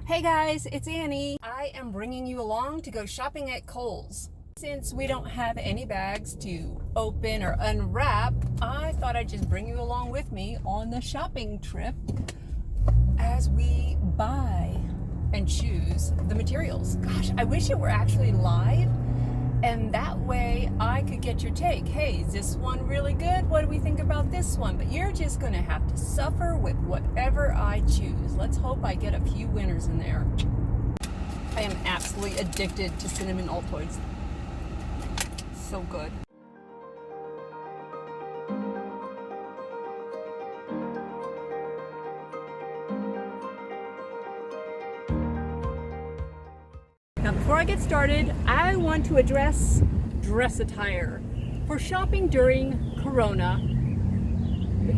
Hey guys, it's Annie. I am bringing you along to go shopping at Kohl's. Since we don't have any bags to open or unwrap, I thought I'd just bring you along with me on the shopping trip as we buy and choose the materials. Gosh, I wish it were actually live, and that way I could get your take. Hey, is this one really good? What do we think about this one? But you're just gonna have to suffer with whatever I choose. Let's hope I get a few winners in there. I am absolutely addicted to cinnamon Altoids. So good. Now, before I get started, I want to address dress attire. For shopping during Corona,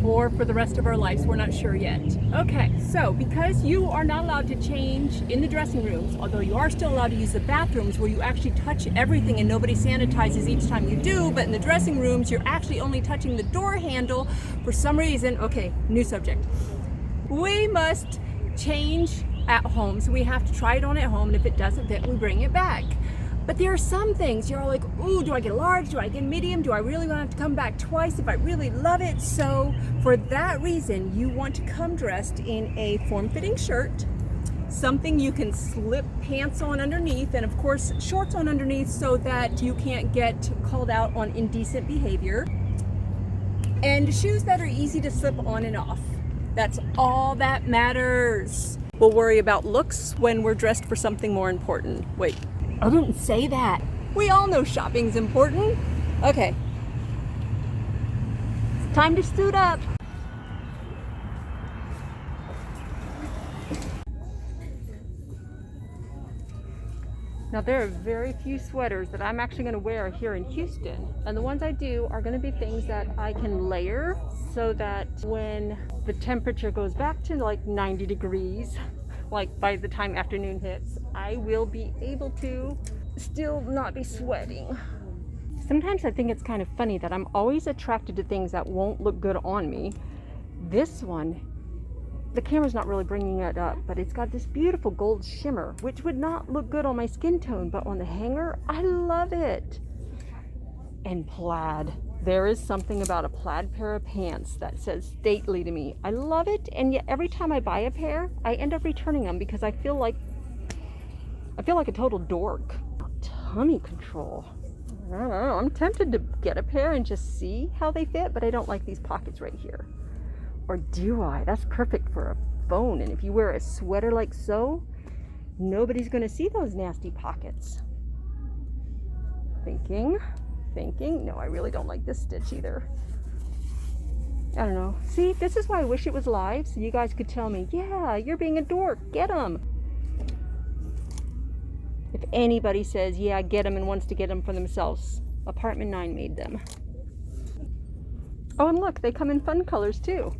or for the rest of our lives, we're not sure yet. Okay, so because you are not allowed to change in the dressing rooms, although you are still allowed to use the bathrooms where you actually touch everything and nobody sanitizes each time you do, but in the dressing rooms, you're actually only touching the door handle for some reason. Okay, new subject. We must change at home, so we have to try it on at home, and if it doesn't fit, we bring it back. But there are some things you're like, ooh, do I get a large? Do I get medium? Do I really want to have to come back twice if I really love it? So for that reason, you want to come dressed in a form-fitting shirt, something you can slip pants on underneath, and of course shorts on underneath so that you can't get called out on indecent behavior, and shoes that are easy to slip on and off. That's all that matters. We'll worry about looks when we're dressed for something more important. Wait, I didn't say that. We all know shopping's important. Okay. It's time to suit up. Now, there are very few sweaters that I'm actually going to wear here in Houston, and the ones I do are going to be things that I can layer so that when the temperature goes back to like 90 degrees, like by the time afternoon hits, I will be able to still not be sweating. Sometimes I think it's kind of funny that I'm always attracted to things that won't look good on me. This one, the camera's not really bringing it up, but it's got this beautiful gold shimmer, which would not look good on my skin tone, but on the hanger, I love it. And plaid. There is something about a plaid pair of pants that says stately to me. I love it, and yet every time I buy a pair, I end up returning them because I feel like a total dork. Tummy control. I don't know. I'm tempted to get a pair and just see how they fit, but I don't like these pockets right here. Or do I? That's perfect for a phone. And if you wear a sweater like so, nobody's going to see those nasty pockets. Thinking. No, I really don't like this stitch either. I don't know. See, this is why I wish it was live, so you guys could tell me, yeah, you're being a dork. Get them. If anybody says, yeah, get them and wants to get them for themselves, Apartment 9 made them. Oh, and look, they come in fun colors too.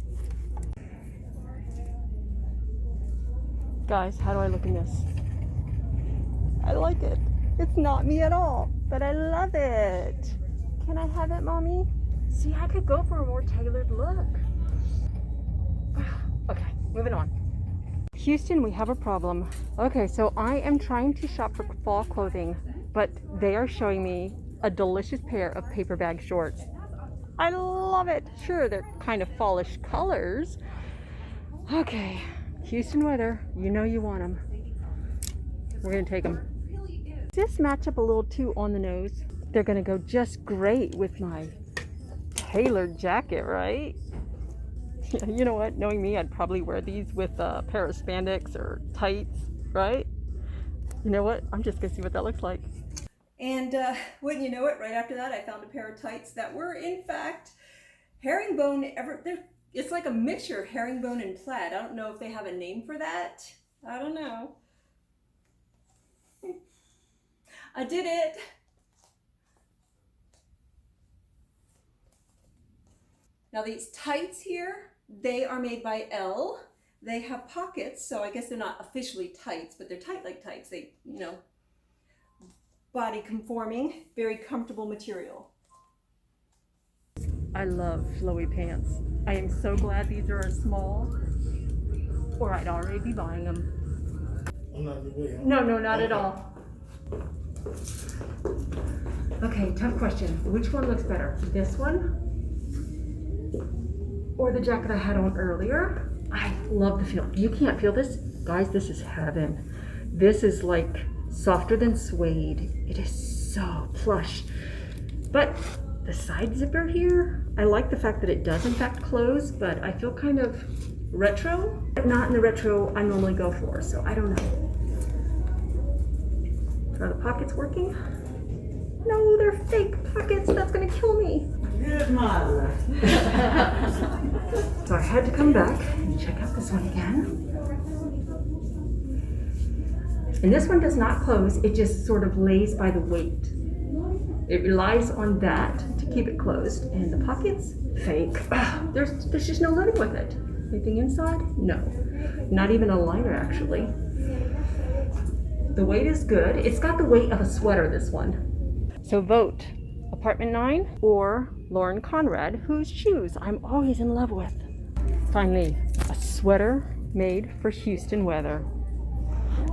Guys, how do I look in this? I like it. It's not me at all, but I love it. Can I have it, Mommy? See, I could go for a more tailored look. Okay, moving on. Houston, we have a problem. Okay, so I am trying to shop for fall clothing, but they are showing me a delicious pair of paper bag shorts. I love it. Sure, they're kind of fallish colors. Okay, Houston weather, you know you want them. We're gonna take them. Just match up a little too on the nose. They're gonna go just great with my tailored jacket, right? Yeah, you know what? Knowing me, I'd probably wear these with a pair of spandex or tights, right? You know what? I'm just gonna see what that looks like. And wouldn't you know it, right after that, I found a pair of tights that were, in fact, herringbone. It's like a mixture of herringbone and plaid. I don't know if they have a name for that. I don't know. I did it. Now these tights here, they are made by Elle. They have pockets, so I guess they're not officially tights, but they're tight like tights. They, you know, body conforming, very comfortable material. I love flowy pants. I am so glad these are a small, or I'd already be buying them. I'm not in the way, huh? No, no, not at all. Okay, tough question. Which one looks better? This one? Or the jacket I had on earlier? I love the feel. You can't feel this? Guys, this is heaven. This is like softer than suede. It is so plush. But the side zipper here, I like the fact that it does in fact close, but I feel kind of retro, but not in the retro I normally go for, so I don't know. Are the pockets working? No, they're fake pockets. That's gonna kill me. Good mother. So I had to come back and check out this one again. And this one does not close. It just sort of lays by the weight. It relies on that to keep it closed. And the pockets, fake. Ugh, there's just no living with it. Anything inside? No. Not even a liner, actually. The weight is good. It's got the weight of a sweater, this one. So vote, Apartment 9 or Lauren Conrad, whose shoes I'm always in love with. Finally, a sweater made for Houston weather.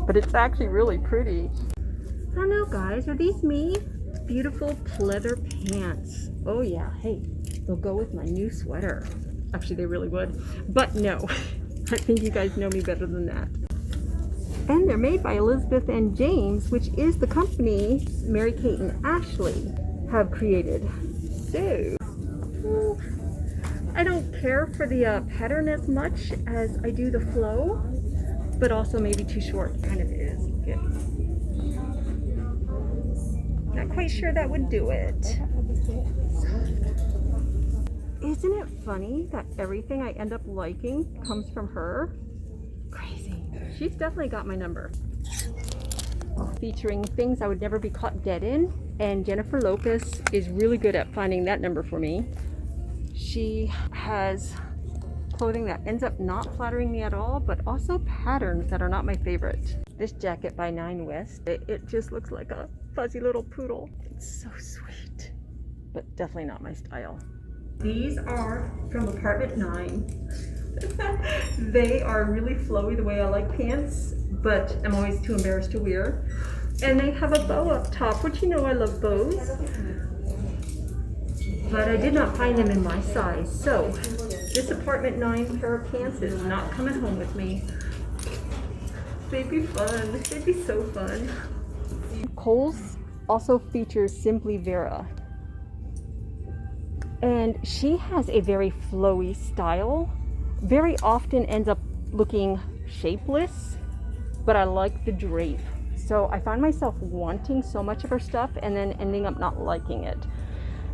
But it's actually really pretty. I don't know, guys, are these me? Beautiful pleather pants. Oh yeah, hey, they'll go with my new sweater. Actually, they really would. But no, I think you guys know me better than that. And they're made by Elizabeth and James, which is the company Mary Kate and Ashley have created. So, I don't care for the pattern as much as I do the flow, but also maybe too short kind of is. Good. Not quite sure that would do it. Isn't it funny that everything I end up liking comes from her? Crazy. She's definitely got my number. Featuring things I would never be caught dead in, and Jennifer Lopez is really good at finding that number for me. She has clothing that ends up not flattering me at all, but also patterns that are not my favorite. This jacket by Nine West, it just looks like a fuzzy little poodle. It's so sweet, but definitely not my style. These are from Apartment 9. They are really flowy the way I like pants, but I'm always too embarrassed to wear. And they have a bow up top, which you know I love bows. But I did not find them in my size. So this Apartment 9 pair of pants is not coming home with me. They'd be fun. They'd be so fun. Kohl's also features Simply Vera. And she has a very flowy style. Very often ends up looking shapeless, but I like the drape. So I find myself wanting so much of her stuff and then ending up not liking it.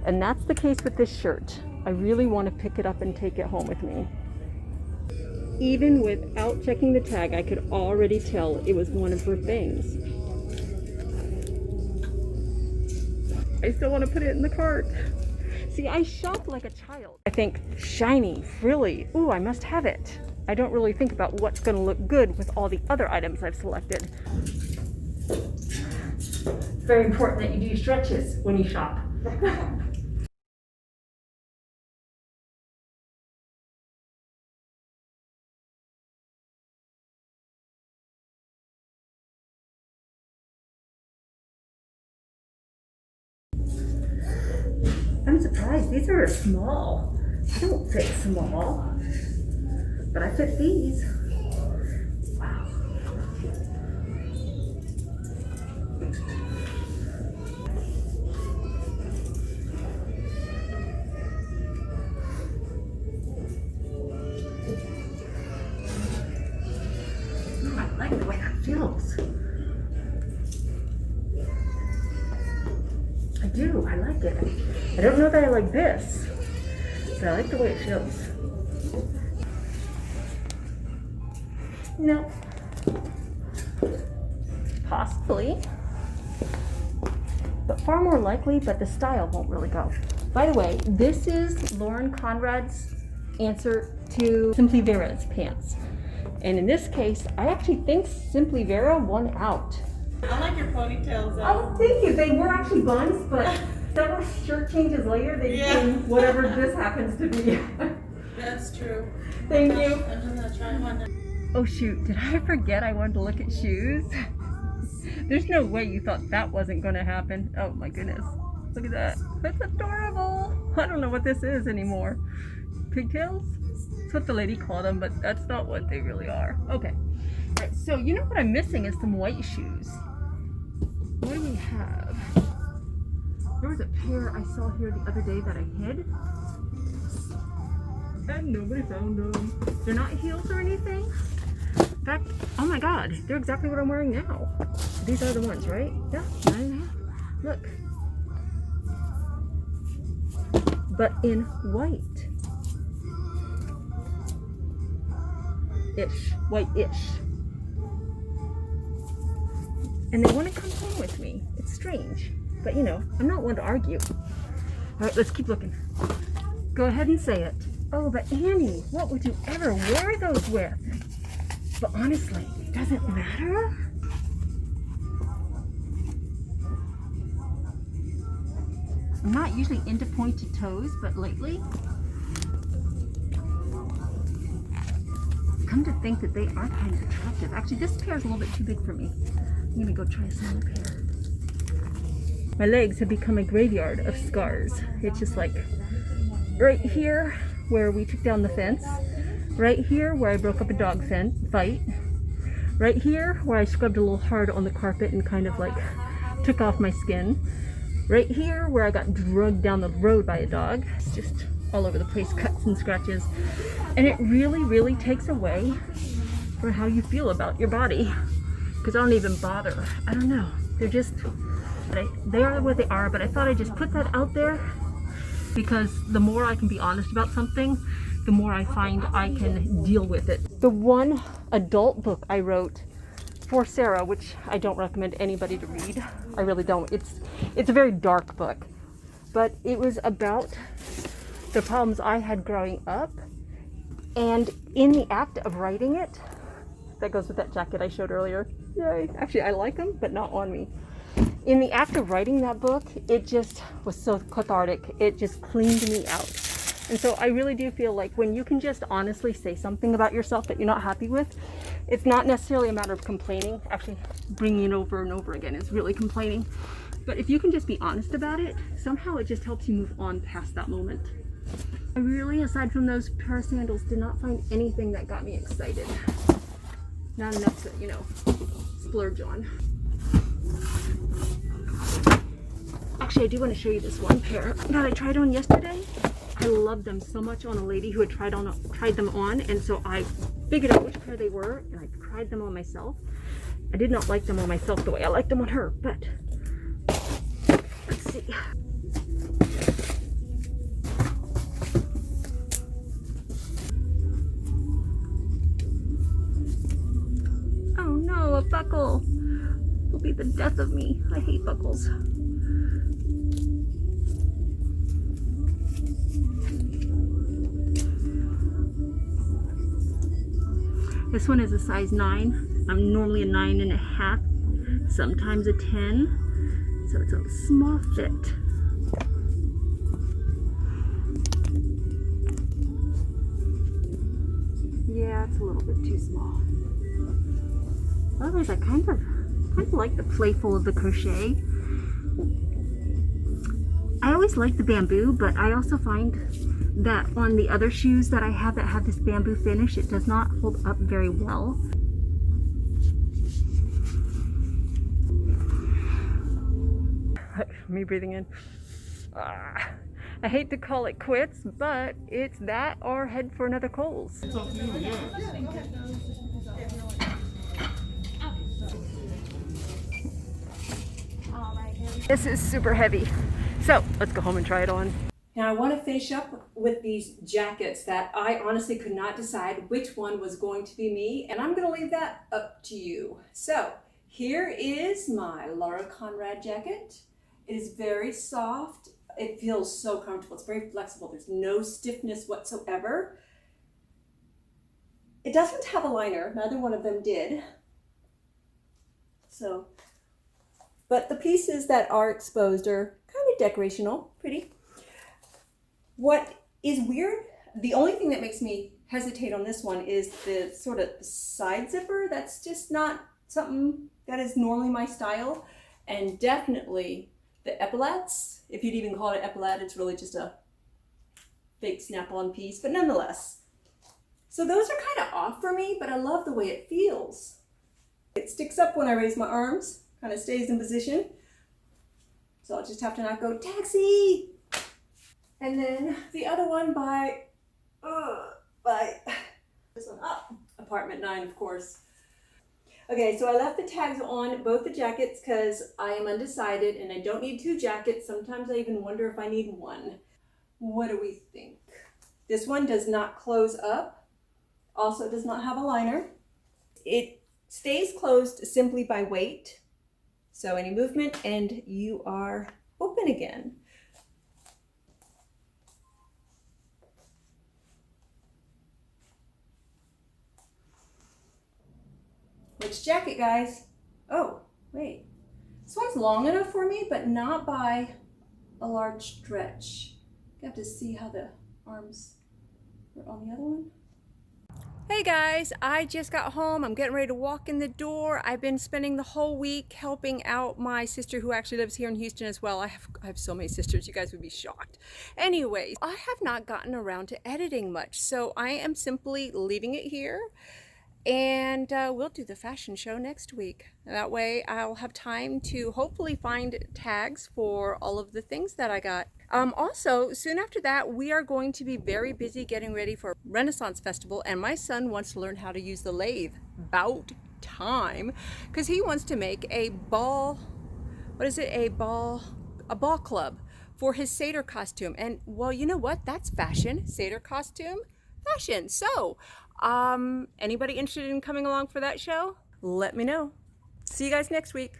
And that's the case with this shirt. I really want to pick it up and take it home with me. Even without checking the tag, I could already tell it was one of her things. I still want to put it in the cart. See, I shop like a child. I think, shiny, frilly, ooh, I must have it. I don't really think about what's gonna look good with all the other items I've selected. It's very important that you do stretches when you shop. I'm surprised, these are small. I don't fit small, but I fit these. Wow. Ooh, I like the way that feels. I do, I like it. I don't know that I like this, but I like the way it feels. No. Possibly. But far more likely, but the style won't really go. By the way, this is Lauren Conrad's answer to Simply Vera's pants. And in this case, I actually think Simply Vera won out. I like your ponytails though. Oh, thank you. They were actually buns, but several shirt changes later, they became whatever this happens to be. That's true. Thank you. I'm gonna try one. Oh shoot, did I forget I wanted to look at shoes? There's no way you thought that wasn't going to happen. Oh my goodness. Look at that. That's adorable. I don't know what this is anymore. Pigtails? That's what the lady called them, but that's not what they really are. Okay. All right, so you know what I'm missing is some white shoes. What do we have? There was a pair I saw here the other day that I hid. And nobody found them. They're not heels or anything. In fact, oh my god, they're exactly what I'm wearing now. These are the ones, right? Yeah, 9.5. Look. But in white. Ish. White-ish. And they want to come home with me. It's strange. But you know, I'm not one to argue. Alright, let's keep looking. Go ahead and say it. Oh, but Annie, what would you ever wear those with? But honestly, does it matter? I'm not usually into pointed toes, but lately, come to think that they are kind of attractive. Actually, this pair is a little bit too big for me. I'm gonna go try a smaller pair. My legs have become a graveyard of scars. It's just like right here where we took down the fence, right here where I broke up a dog fight, right here where I scrubbed a little hard on the carpet and kind of like took off my skin, right here where I got dragged down the road by a dog. It's just all over the place, cuts and scratches. And it really, really takes away from how you feel about your body. Because I don't even bother. I don't know. They're just, they are what they are, but I thought I'd just put that out there because the more I can be honest about something, the more I find I can deal with it. The one adult book I wrote for Sarah, which I don't recommend anybody to read. I really don't. It's a very dark book, but it was about the problems I had growing up. And in the act of writing it, that goes with that jacket I showed earlier. Yay. Actually, I like them, but not on me. In the act of writing that book, it just was so cathartic. It just cleaned me out. And so I really do feel like when you can just honestly say something about yourself that you're not happy with, it's not necessarily a matter of complaining. Actually, bringing it over and over again is really complaining. But if you can just be honest about it, somehow it just helps you move on past that moment. I really, aside from those pair of sandals, did not find anything that got me excited. Not enough to, you know, splurge on. Actually, I do want to show you this one pair that I tried on yesterday. I loved them so much on a lady who had tried them on, and so I figured out which pair they were, and I tried them on myself. I did not like them on myself the way I liked them on her, but let's see. Oh no, a buckle will be the death of me. I hate buckles. This one is a size 9. I'm normally a 9.5, sometimes a 10. So it's a small fit. Yeah, it's a little bit too small. Otherwise, I kind of like the playful of the crochet. I always like the bamboo, but I also find that on the other shoes that I have that have this bamboo finish, it does not hold up very well. Me breathing in. I hate to call it quits, but it's that or head for another Kohl's. It's up to you, yeah. This is super heavy. So let's go home and try it on. Now I want to finish up with these jackets that I honestly could not decide which one was going to be me, and I'm going to leave that up to you. So here is my Laura Conrad jacket. It is very soft. It feels so comfortable. It's very flexible. There's no stiffness whatsoever. It doesn't have a liner. Neither one of them did. So, but the pieces that are exposed are kind of decorational, pretty. What is weird, the only thing that makes me hesitate on this one is the sort of side zipper. That's just not something that is normally my style. And definitely the epaulettes, if you'd even call it epaulette, it's really just a fake snap-on piece, but nonetheless. So those are kind of off for me, but I love the way it feels. It sticks up when I raise my arms, kind of stays in position. So I'll just have to not go taxi. And then the other one by this one up, apartment 9, of course. Okay, so I left the tags on both the jackets because I am undecided and I don't need 2 jackets. Sometimes I even wonder if I need 1. What do we think? This one does not close up. Also does not have a liner. It stays closed simply by weight. So any movement and you are open again. Which jacket, guys? Oh, wait. This one's long enough for me, but not by a large stretch. You have to see how the arms are on the other one. Hey guys, I just got home. I'm getting ready to walk in the door. I've been spending the whole week helping out my sister who actually lives here in Houston as well. I have so many sisters, you guys would be shocked. Anyways, I have not gotten around to editing much, so I am simply leaving it here. And we'll do the fashion show next week. That way I'll have time to hopefully find tags for all of the things that I got. Also, soon after that, we are going to be very busy getting ready for Renaissance Festival, and my son wants to learn how to use the lathe. About time, because he wants to make a ball, a ball club for his Seder costume. And well, you know what? That's fashion. Seder costume, fashion. So, anybody interested in coming along for that show? Let me know. See you guys next week.